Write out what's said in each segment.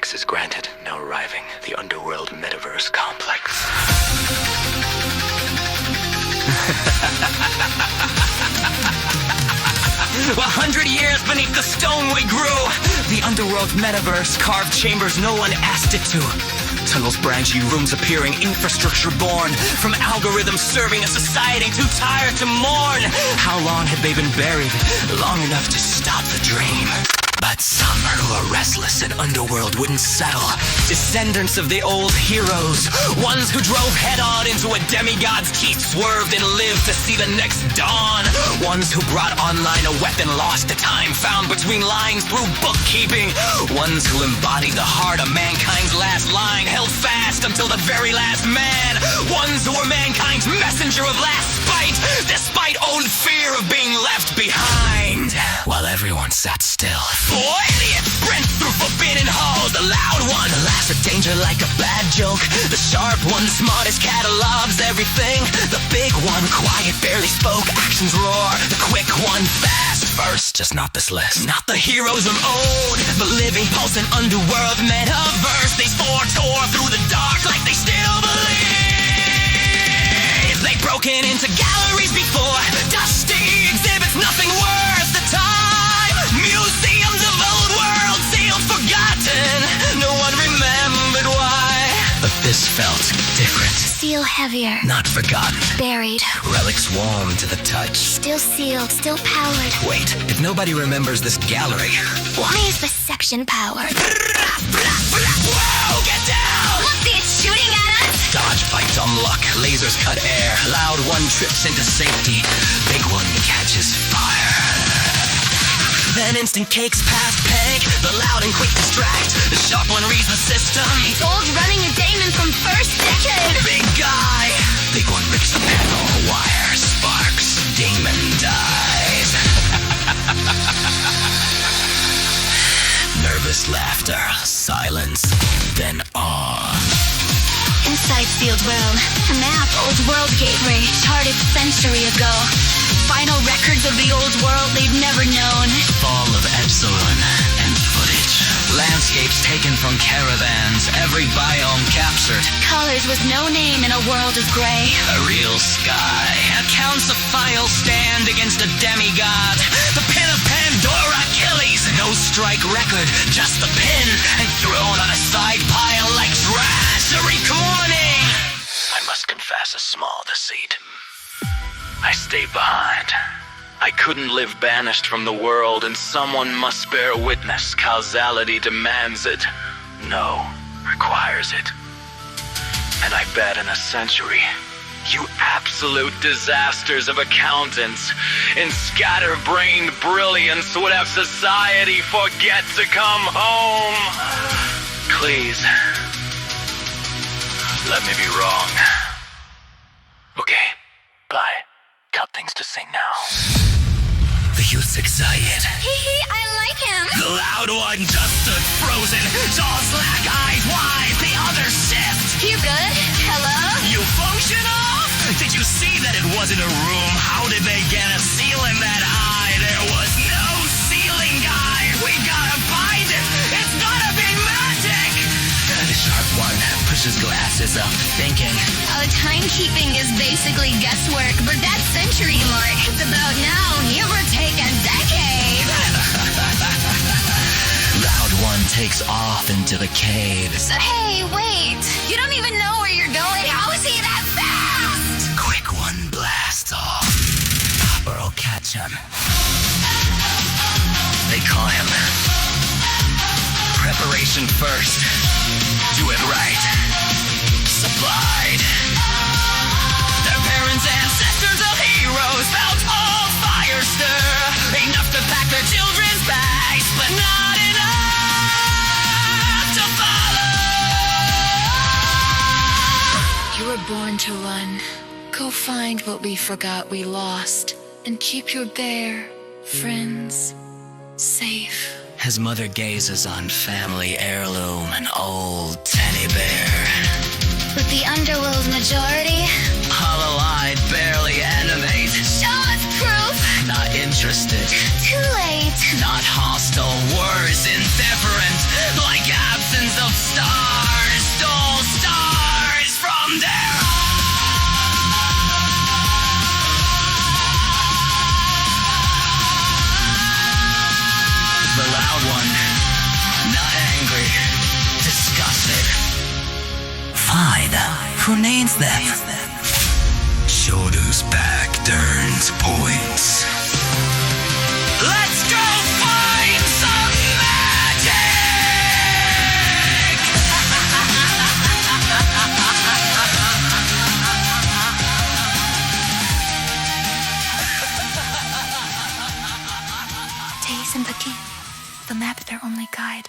Access granted. Now arriving. The Underworld Metaverse complex. 100 years beneath the stone we grew. The Underworld Metaverse carved chambers no one asked it to. Tunnels branching, rooms appearing, infrastructure born from algorithms serving a society too tired to mourn. How long had they been buried? Long enough to stop the dream. But some who are restless in Underworld wouldn't settle. Descendants of the old heroes. Ones who drove head-on into a demigod's teeth, swerved and lived to see the next dawn. Ones who brought online a weapon lost to time, found between lines through bookkeeping. Ones who embodied the heart of mankind's last line, held fast until the very last man. Ones who were mankind's messenger of last spite, despite old fear of being left behind. While everyone sat still. Four idiots sprint through forbidden halls. The loud one laughs at danger like a bad joke. The sharp one, smartest, catalogs everything. The big one, quiet, barely spoke, actions roar. The quick one, fast first, just not this list. Not the heroes of old, but living pulse in Underworld Metaverse. These four tore through the dark like they still believe. They've broken into galleries before, dusty exhibits, nothing worth the time. Museums of old world sealed, forgotten. No one remembered why. But this felt different. Seal heavier. Not forgotten. Buried. Relics warm to the touch. Still sealed, still powered. Wait, if nobody remembers this gallery. Why is the section powered? Whoa, get down! Look, it's shooting at us! Dodge fights on luck, lasers cut air. Loud one trips into safety. Big one catches fire. Then instant cakes past peg. The loud and quick distract. The sharp one reads the system. It's old running a daemon from first decade. Big guy. Big one rips the panel. Wire sparks. Daemon dies. Nervous laughter. Silence. Then awe. Inside sealed room. A map old world gateway charted century ago. Final records of the old world they've never known. Fall of Epsilon and footage. Landscapes taken from caravans. Every biome captured. Colors with no name in a world of gray. A real sky. Accounts of final stand against a demigod. The pin of Pandora Achilles. No strike record, just the pin. And thrown on a side pile like trash. A recording. I must confess a small deceit. I stayed behind. I couldn't live banished from the world, and someone must bear witness. Causality demands it. No, requires it. And I bet in a century, you absolute disasters of accountants in scatterbrained brilliance would have society forget to come home. Please, let me be wrong. Okay, bye. Got things to sing now. The youth's excited. Hee, I like him. The loud one just stood frozen. Jaws slack, eyes wide, the other shift. You good? Hello? You functional? Did you see that it wasn't a room? How did they get a ceiling that high? There was no ceiling, guys. We gotta find it. It's gotta be magic. The sharp one pushes glasses up, thinking. Timekeeping is basically guesswork, but that century mark, it's about now, give or take a decade. Loud one takes off into the cave. So, hey, wait. You don't even know where you're going. How is he that fast? Quick one blasts off, or I'll catch him. They call him preparation first. Do it right. Supplied. Their parents, ancestors of heroes felt all fire stir. Enough to pack their children's bags, but not enough to follow. You were born to run. Go find what we forgot we lost, and keep your bear, friends, safe. His mother gazes on family heirloom, an old teddy bear. With the Underworld majority, Hollow-eyed, barely animate. show us proof. Not interested. Too late. Not hostile, worse, indifferent. Like absence inside. Who names them? Shoulders back, turns points. Let's go find some magic! Days in the game, the map their only guide.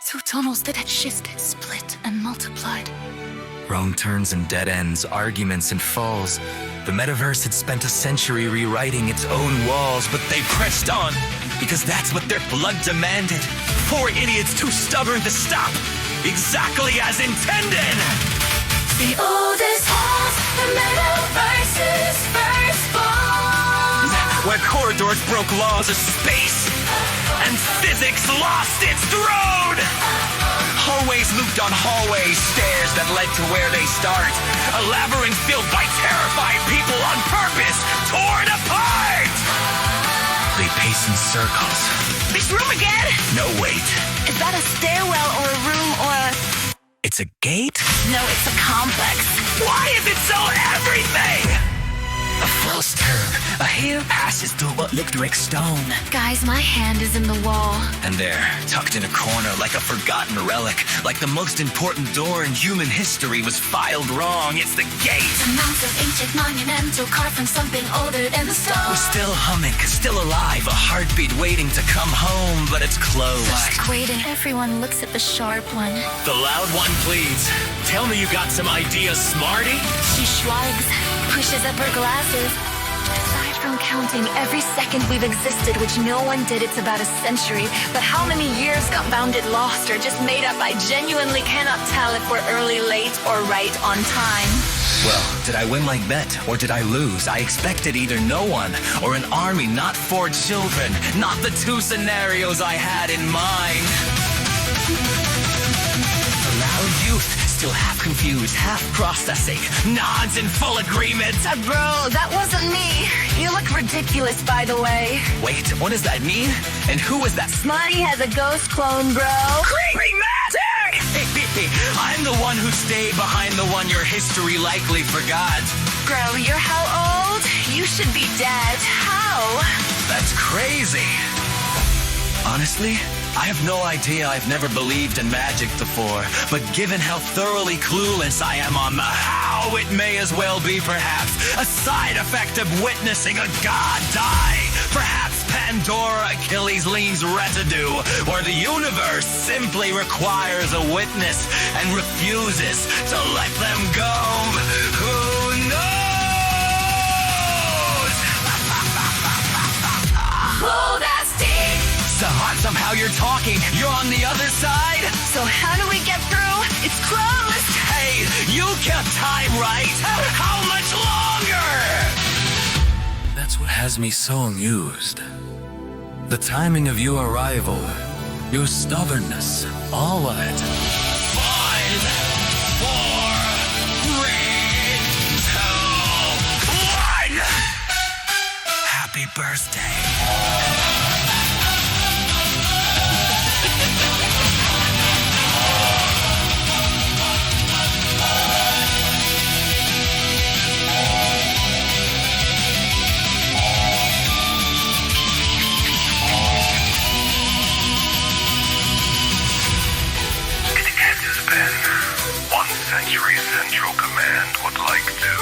Through tunnels that had shifted, split, and multiplied. Wrong turns and dead ends, arguments and falls. The metaverse had spent a century rewriting its own walls, but they pressed on, because that's what their blood demanded. Poor idiots too stubborn to stop, exactly as intended! The oldest halls, the metaverse's firstborn. Where corridors broke laws of space, and physics lost its throne! Hallways looped on hallways, stairs that led to where they start. A labyrinth filled by terrified people on purpose, torn apart! They pace in circles. This room again? No, wait. Is that a stairwell or a room or a... It's a gate? No, it's a complex. Why is it so everything? A false turn. A hair passes through what looked like stone. Guys, my hand is in the wall. And there, tucked in a corner like a forgotten relic, like the most important door in human history was filed wrong. It's the gate. The mounds of ancient monumental carved from something older than the stone. We're still humming, still alive, a heartbeat waiting to come home, but it's closed. Just waiting. Everyone looks at the sharp one. The loud one pleads. Tell me you got some ideas, smarty? She shrugs, pushes up her glasses. Aside from counting every second we've existed, which no one did, it's about a century. But how many years got bounded lost or just made up? I genuinely cannot tell if we're early, late, or right on time. Well, did I win my bet, or did I lose? I expected either no one, or an army not for children. Not the two scenarios I had in mind. The loud youth, still half confused, half processing, nods in full agreement. Bro, that wasn't me. You look ridiculous, by the way. Wait, what does that mean? And who is that? Smarty has a ghost clone, bro. Creepy magic! I'm the one who stayed behind the one your history likely forgot. Bro, you're how old? You should be dead. How? That's crazy. Honestly, I have no idea. I've never believed in magic before, but given how thoroughly clueless I am on the how, it may as well be perhaps a side effect of witnessing a god die. Perhaps Pandora Achilles leans residue, or the universe simply requires a witness and refuses to let them go. Who knows? Whoa, that's deep. Somehow you're talking. You're on the other side? So how do we get through? It's closed. Hey, you kept time, right? How much longer? That's what has me so amused. The timing of your arrival, your stubbornness, all of it. 5, 4, 3, 2, 1. Happy birthday. Central Command would like to,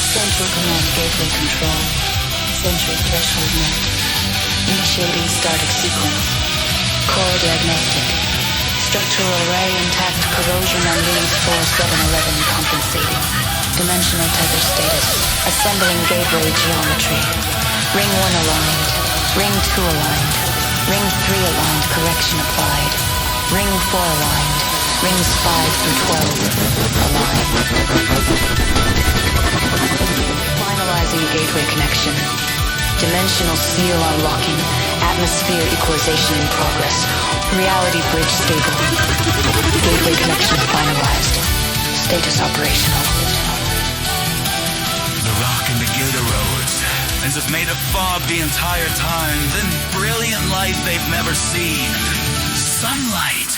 Central Command Gateway Control. Sentry threshold met. Initiating static sequence. Core diagnostic. Structural array intact, corrosion on rings 4711 compensating. Dimensional tether status. Assembling gateway geometry. Ring 1 aligned. Ring 2 aligned. Ring 3 aligned, correction applied. Ring 4 aligned. Rings 5 through 12 aligned. Finalizing gateway connection. Dimensional seal unlocking. Atmosphere equalization in progress. Reality bridge stable. Gateway connection finalized. Status operational. The rock and the gate erodes, as have made it fog the entire time, then brilliant light they've never seen. Sunlight.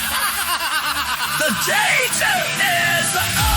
The date is